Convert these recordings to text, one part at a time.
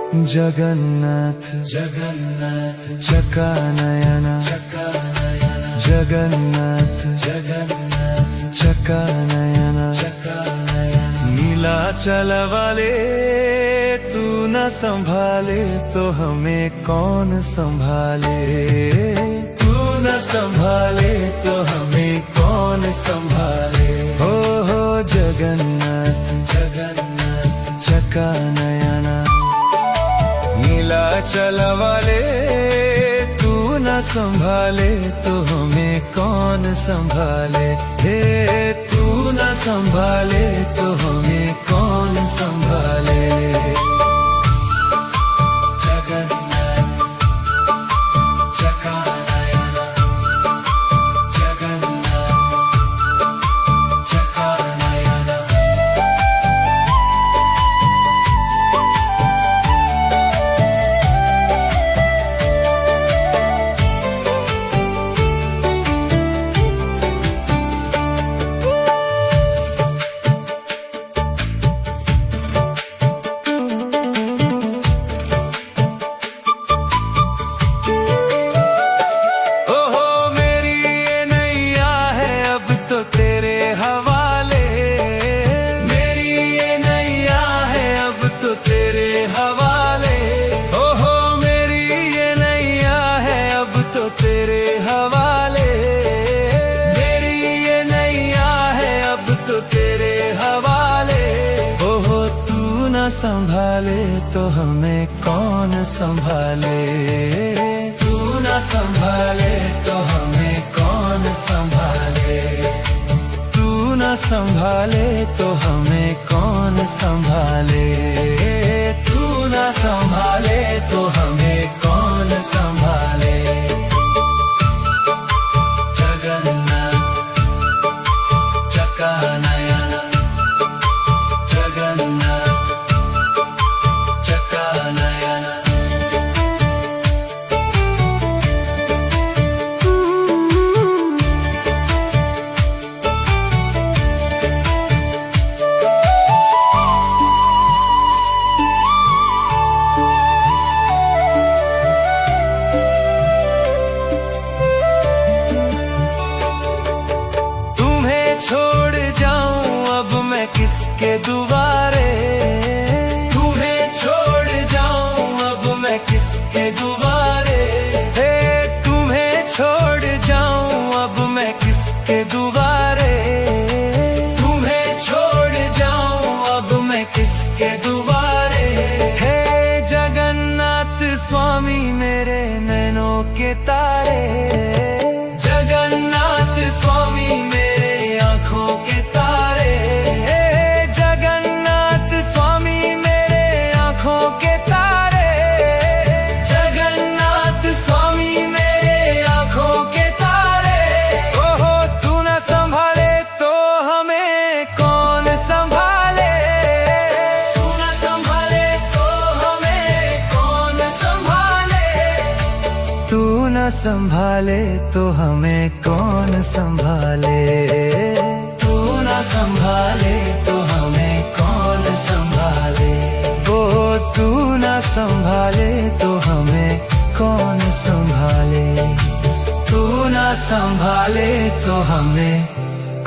जगन्नाथ जगन्नाथ चकानयन जगन्नाथ जगन्नाथ चकानयन नीलाचल वाले तू न संभाले तो हमें कौन संभाले। तू न संभाले तो हमें कौन संभाले। हो जगन्नाथ जगन्नाथ चकानयन नीलाचल वाले तू न संभाले तो हमें कौन संभाले। हे तू न संभाले तो हमें कौन संभाले। जगन्नाथ चकानयन जगन्नाथ चकानयन संभाले तो हमें कौन संभाले। तू न संभाले तो हमें कौन संभाले। तू न संभाले तो हमें कौन संभाले। तू न संभाले तो हमें कौन संभाले। जगन्नाथ चकानयन जगन्नाथ किसके दुआरे। तुम्हें छोड़ जाऊं अब मैं किसके दुआरे। हे तुम्हें छोड़ जाऊं अब मैं किसके दुआरे। तुम्हें छोड़ जाऊं अब मैं किसके दुआरे। हे जगन्नाथ स्वामी मेरे नैनों के तारे। जगन्नाथ स्वामी मेरे आँखों के तारे। संभाले तो हमें कौन संभाले। तू न संभाले तो हमें कौन संभाले। वो तू न संभाले तो हमें कौन संभाले। तू न संभाले तो हमें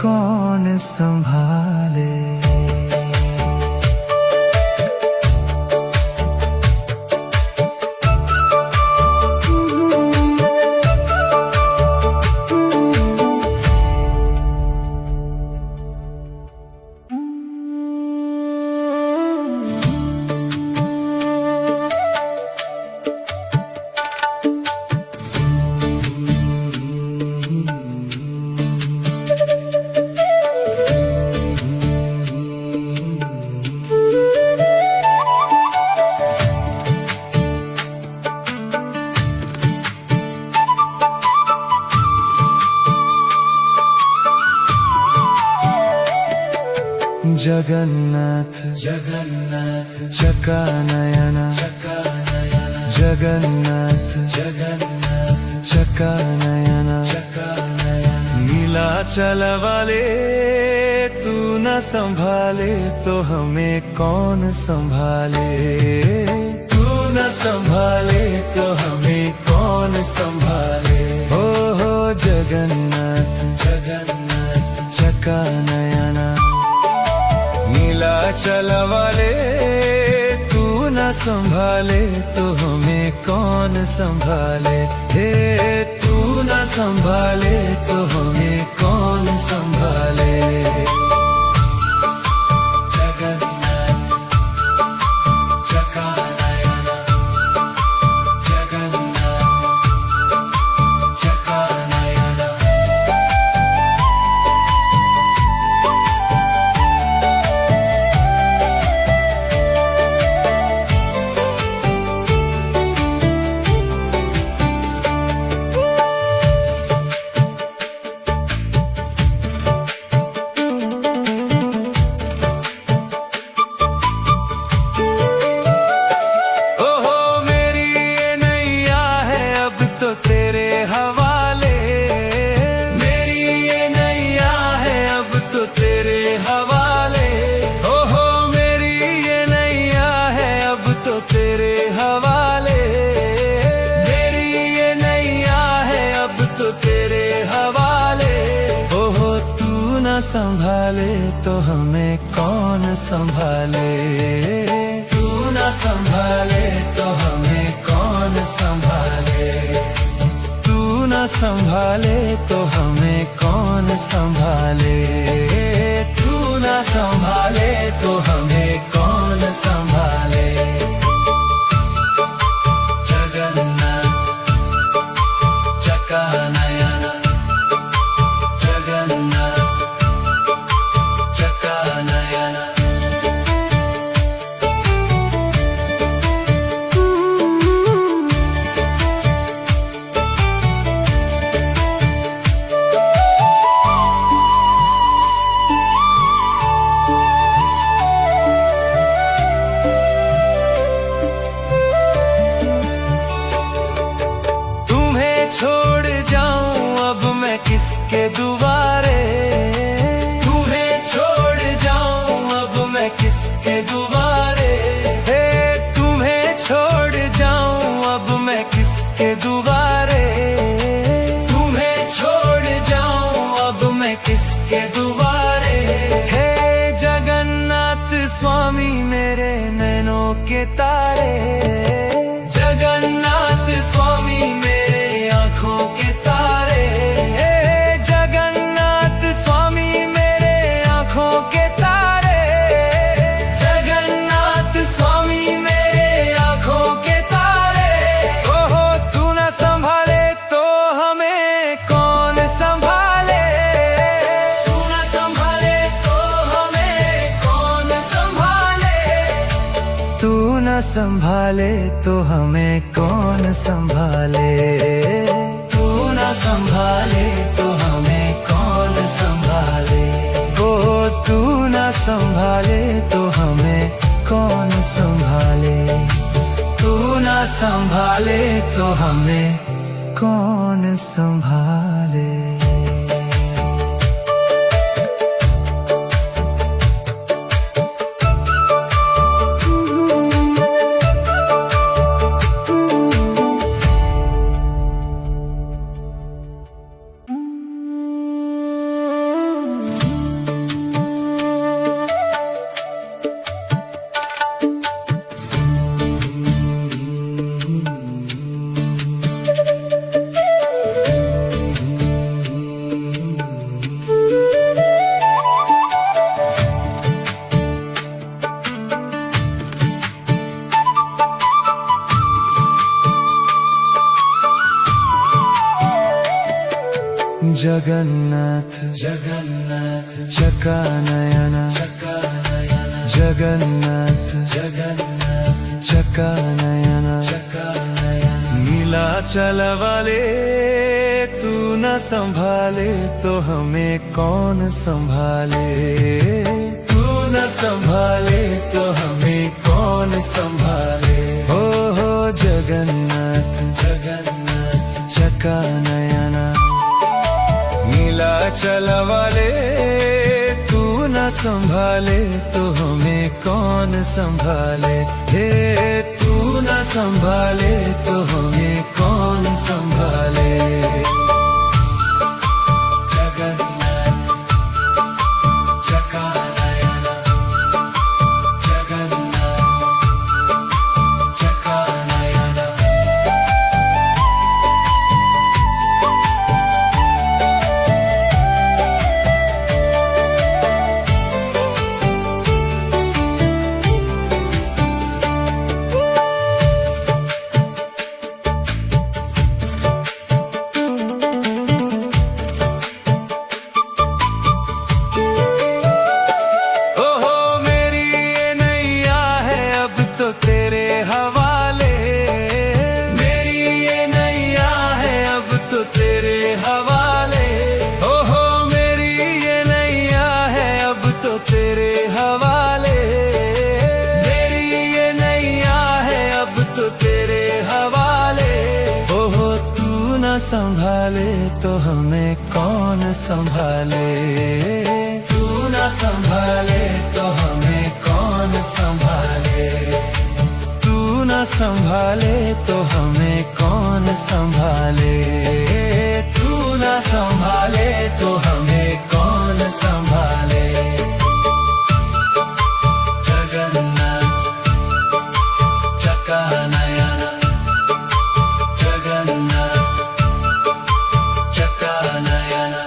कौन संभाले। जगन्नाथ जगन्नाथ चकानयन जगन्नाथ जगन्नाथ चकानयन नीलाचल वाले तू न संभाले तो हमें कौन संभाले। तू न संभाले तो हमें कौन संभाले। हो जगन्नाथ जगन्नाथ चका नयना नीलाचल वाले, तू न संभाले तो हमें कौन संभाले। हे तू न संभाले तो हमें कौन संभाले। जगन्नाथ चका नयना जगन्नाथ चका नयना। संभाले तो हमें कौन संभाले। तू न संभाले तो हमें कौन संभाले। तू न संभाले तो हमें कौन संभाले। तू न संभाले तो हमें कौन संभाले। जगन्नाथ चका नयना जगन्नाथ चका नयना। तुम्हें छोड़ जाऊं अब मैं किसके दुआरे। तुम्हें छोड़ जाऊं अब मैं किसके दुआरे। हे तुम्हें छोड़ जाऊं अब मैं किसके दुआरे। तुम्हें छोड़ जाऊं अब मैं किसके दुआरे। हे जगन्नाथ स्वामी मेरे नैनों के तारे। जगन्नाथ स्वामी मेरे आँखों के तारे। हे जगन्नाथ स्वामी मेरे आँखों के तारे। जगन्नाथ स्वामी मेरे आँखों के तारे। ओहो तू न संभाले तो हमें कौन संभाले। तू न संभाले तो हमें कौन संभाले। तू न संभाले तो हमें कौन संभाले। तू न संभाले तो हमें कौन संभाले। ओ तू न संभाले तो हमें कौन संभाले। तू न संभाले तो हमें कौन संभाले। जगन्नाथ जगन्नाथ चका नयना जगन्नाथ जगन्नाथ चका नयना नीलाचल वाले, तू न संभाले तो हमें कौन संभाले। तू न संभाले तो हमें कौन संभाले। हो जगन्नाथ जगन्नाथ चका नयना नीलाचल वाले, तू न संभाले तो हमें कौन संभाले। हे तू न संभाले तो हमें कौन संभाले। जगन्नाथ चकानयना, जगन्नाथ चकानयना। संभाले तो हमें कौन संभाले। तू ना संभाले तो हमें कौन संभाले। तू ना संभाले तो हमें कौन संभाले। तू ना संभाले तो हमें कौन संभाले। जगन्नाथ चकानयना, जगन्नाथ चकानयना।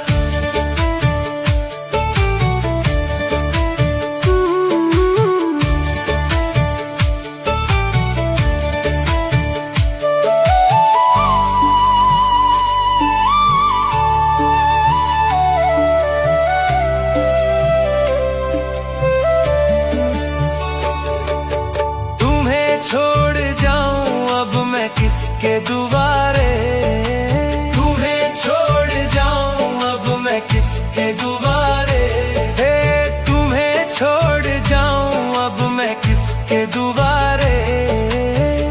तुम्हें छोड़ जाऊं अब मैं किसके दुआरे। किसके दुआरे तुम्हें छोड़ जाऊं अब मैं किसके दुआरे।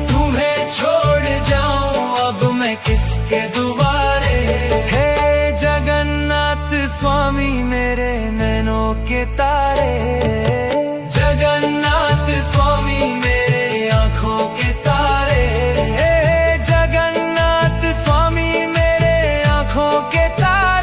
तुम्हें छोड़ जाऊं अब मैं किसके दुआरे। हे जगन्नाथ स्वामी मेरे नैनों के तारे। जगन्नाथ स्वामी मेरे आँखों के तारे। हे जगन्नाथ स्वामी मेरे आँखों के तारे।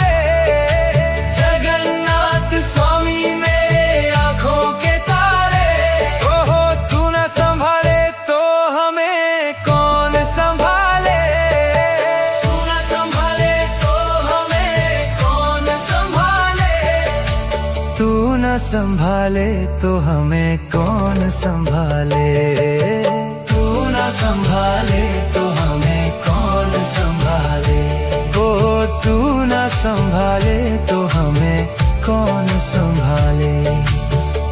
संभाले तो हमें कौन संभाले। तू ना संभाले तो हमें कौन संभाले। ओ तू ना संभाले तो हमें कौन संभाले।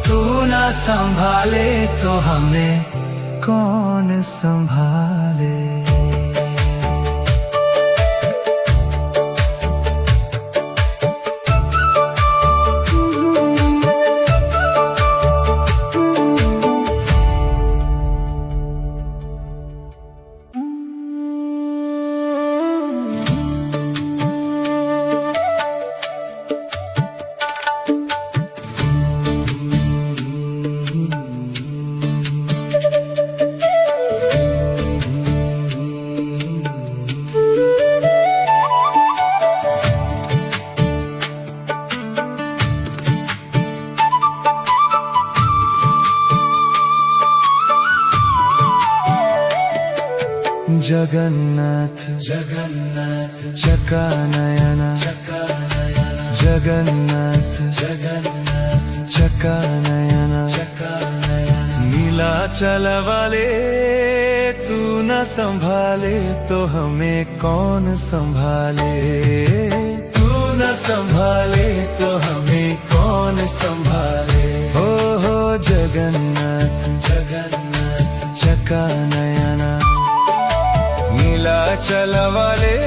तू ना संभाले तो हमें कौन संभाले। जगन्नाथ जगन्नाथ चकानयना, चकानयना। जगन्नाथ जगन्नाथ चकानयना, चकानयना। नीलाचल वाले तू न संभाले तो हमें कौन संभाले। तू न संभाले तो हमें कौन संभाले। हो जगन्नाथ जगन्नाथ चकानयना। नीलाचल वाले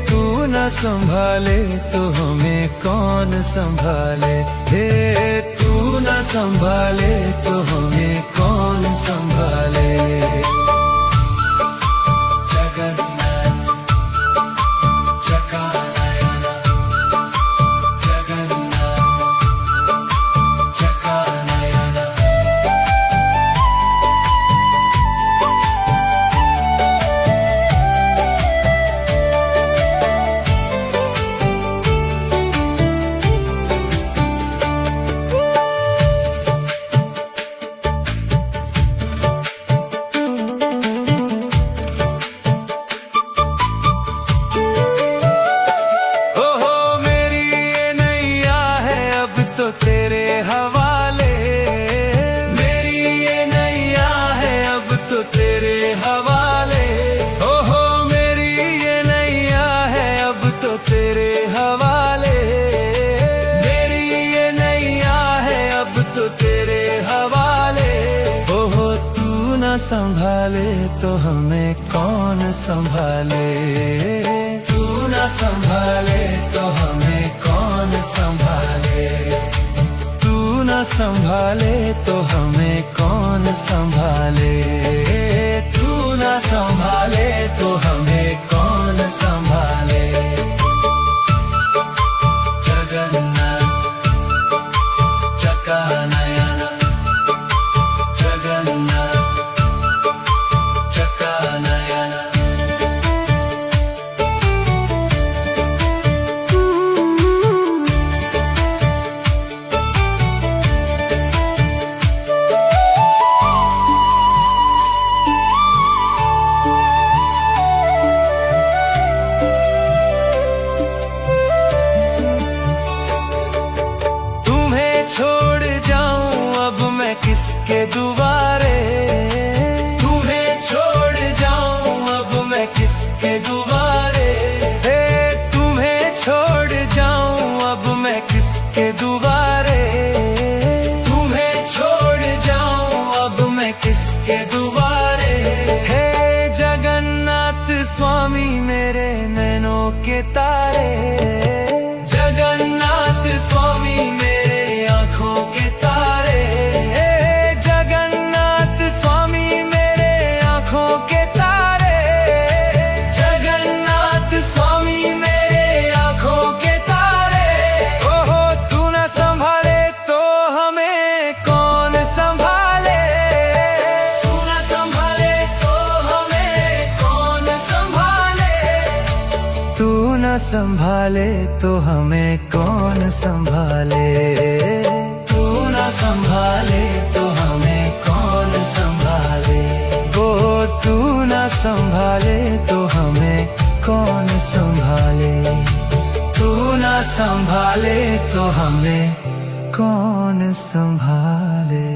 तू न संभाले तो हमें कौन संभाले। हे तू न संभाले तो हमें कौन संभाले। जगन्नाथ चकानयना, जगन्नाथ चकानयना। तो तेरे हवाले। ओहो मेरी ये नैया है अब तो तेरे हवाले, मेरी ये नैया है अब तो तेरे हवाले। ओहो तू ना संभाले तो हमें कौन संभाले, तू ना संभाले तो हमें कौन संभाले, तू ना संभाले तो हमें कौन संभाले, तू ना संभाले तो हमें कौन संभाले। जगन्नाथ चकानयन, जगन्नाथ चकानयन। छोड़ जाऊं अब मैं किसके दुआरे, तुम्हें छोड़ जाऊं अब मैं किसके दुआरे। हे तुम्हें छोड़ जाऊं अब मैं किसके दुआरे, तुम्हें छोड़ जाऊं अब मैं किसके दुआरे। हे जगन्नाथ स्वामी मेरे नैनों के तारे, जगन्नाथ स्वामी मेरे आँखों के तारे। जगन्नाथ स्वामी मेरे आँखों के तारे, जगन्नाथ स्वामी मेरे आँखों के तारे। ओहो तू ना संभाले तो हमें कौन संभाले, तू ना संभाले तो हमें कौन संभाले, तू ना संभाले तो हमें कौन संभाले, तू ना संभाले तो हमें कौन संभाले। ओ तू ना संभाले तो हमें कौन संभाले, तू ना संभाले तो हमें कौन संभाले।